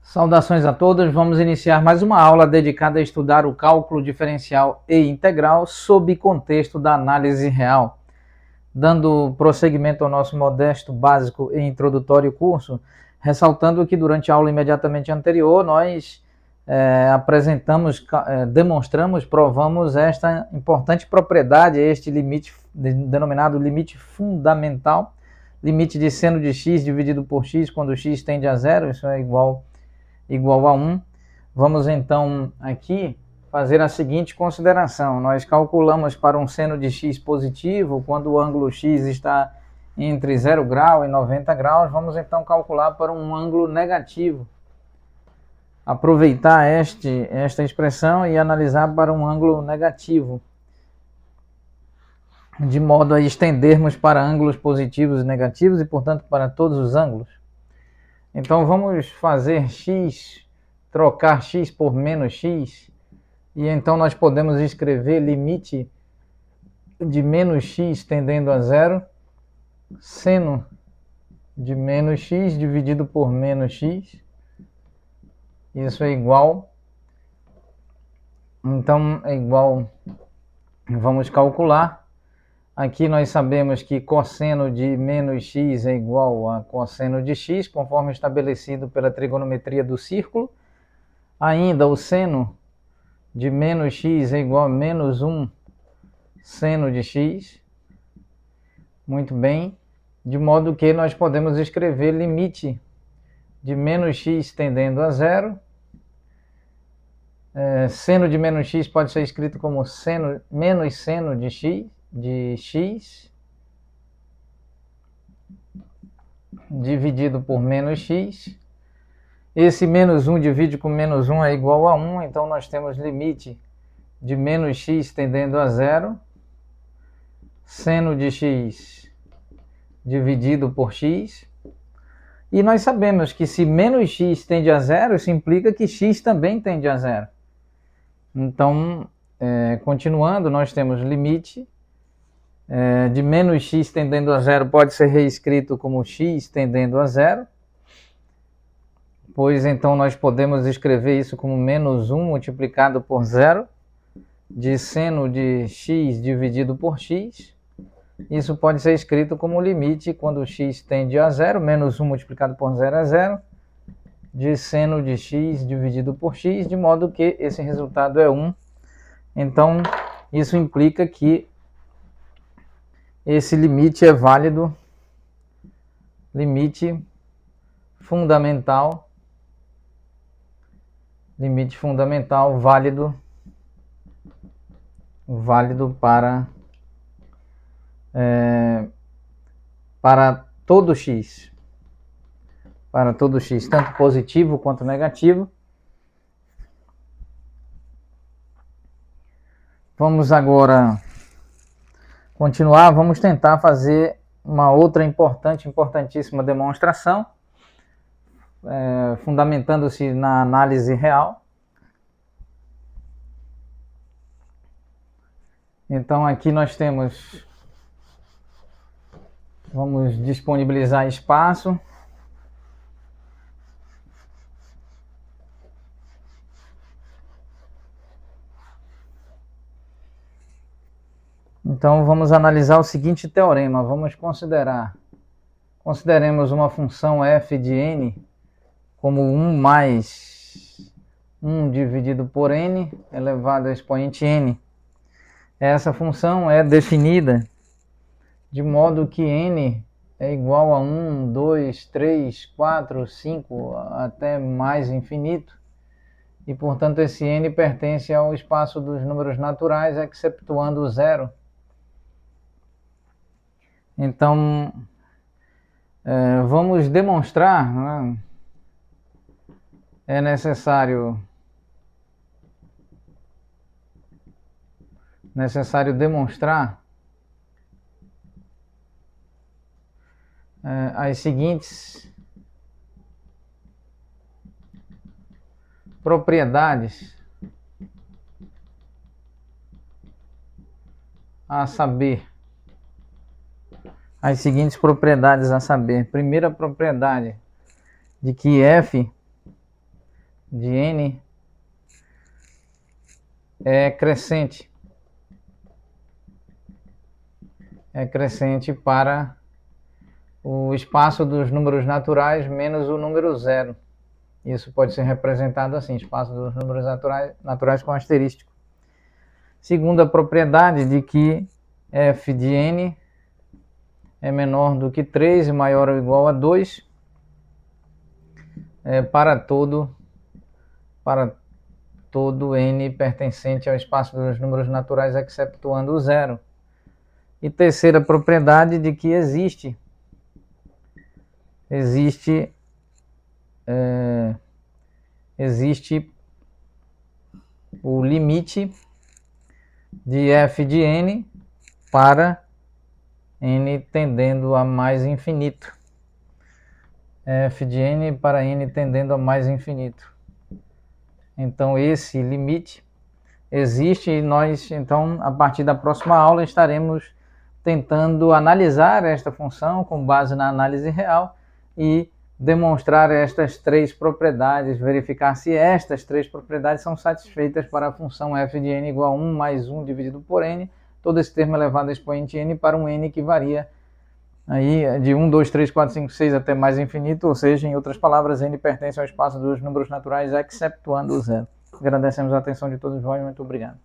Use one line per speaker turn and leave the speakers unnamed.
Saudações a todos, vamos iniciar mais uma aula dedicada a estudar o cálculo diferencial e integral sob contexto da análise real. Dando prosseguimento ao nosso modesto, básico e introdutório curso, ressaltando que durante a aula imediatamente anterior nós apresentamos, demonstramos, provamos esta importante propriedade, este limite denominado limite fundamental, limite de seno de x dividido por x quando x tende a zero, isso é igual a 1. Vamos então aqui fazer a seguinte consideração. Nós calculamos para um seno de x positivo, quando o ângulo x está entre 0 grau e 90 graus, vamos então calcular para um ângulo negativo. Aproveitar esta expressão e analisar para um ângulo negativo, de modo a estendermos para ângulos positivos e negativos e, portanto, para todos os ângulos. Então vamos fazer x, trocar x por menos x, e então nós podemos escrever limite de menos x tendendo a zero, seno de menos x dividido por menos x, isso é igual, então é igual, vamos calcular. Aqui nós sabemos que cosseno de menos x é igual a cosseno de x, conforme estabelecido pela trigonometria do círculo. Ainda o seno de menos x é igual a menos 1 seno de x. Muito bem. De modo que nós podemos escrever limite de menos x tendendo a zero. Seno de menos x pode ser escrito como menos seno de x dividido por menos x. Esse menos 1 divide com menos 1 é igual a 1, então nós temos limite de menos x tendendo a zero, seno de x dividido por x. E nós sabemos que se menos x tende a zero, isso implica que x também tende a zero. Então, continuando, nós temos limite de menos x tendendo a zero pode ser reescrito como x tendendo a zero, pois então nós podemos escrever isso como menos 1 multiplicado por zero, de seno de x dividido por x. Isso pode ser escrito como limite quando x tende a zero, menos 1 multiplicado por zero é zero, de seno de x dividido por x, de modo que esse resultado é 1. Então, isso implica que esse limite é válido, limite fundamental válido para todo x, tanto positivo quanto negativo. Vamos agora continuar, vamos tentar fazer uma outra importantíssima demonstração, fundamentando-se na análise real. Então aqui nós temos, vamos disponibilizar espaço. Então vamos analisar o seguinte teorema. Consideremos uma função f de n como 1 mais 1 dividido por n elevado a expoente n. Essa função é definida de modo que n é igual a 1, 2, 3, 4, 5, até mais infinito. E, portanto, esse n pertence ao espaço dos números naturais, exceptuando o zero. Então, vamos demonstrar, né? É necessário demonstrar as seguintes propriedades, a saber. Primeira propriedade, de que f de n é crescente. É crescente para o espaço dos números naturais menos o número zero. Isso pode ser representado assim, espaço dos números naturais com asterístico. Segunda propriedade de que f de n é menor do que 3 e maior ou igual a 2 para todo n pertencente ao espaço dos números naturais, exceptuando o zero. E terceira propriedade de que existe o limite de f de n para n tendendo a mais infinito. F de n para n tendendo a mais infinito. Então esse limite existe e nós, então, a partir da próxima aula, estaremos tentando analisar esta função com base na análise real e demonstrar estas três propriedades, verificar se estas três propriedades são satisfeitas para a função f de n igual a 1 mais 1 dividido por n, todo esse termo elevado a expoente n para um n que varia aí de 1, 2, 3, 4, 5, 6 até mais infinito, ou seja, em outras palavras, n pertence ao espaço dos números naturais, exceptuando o zero. Agradecemos a atenção de todos vós, muito obrigado.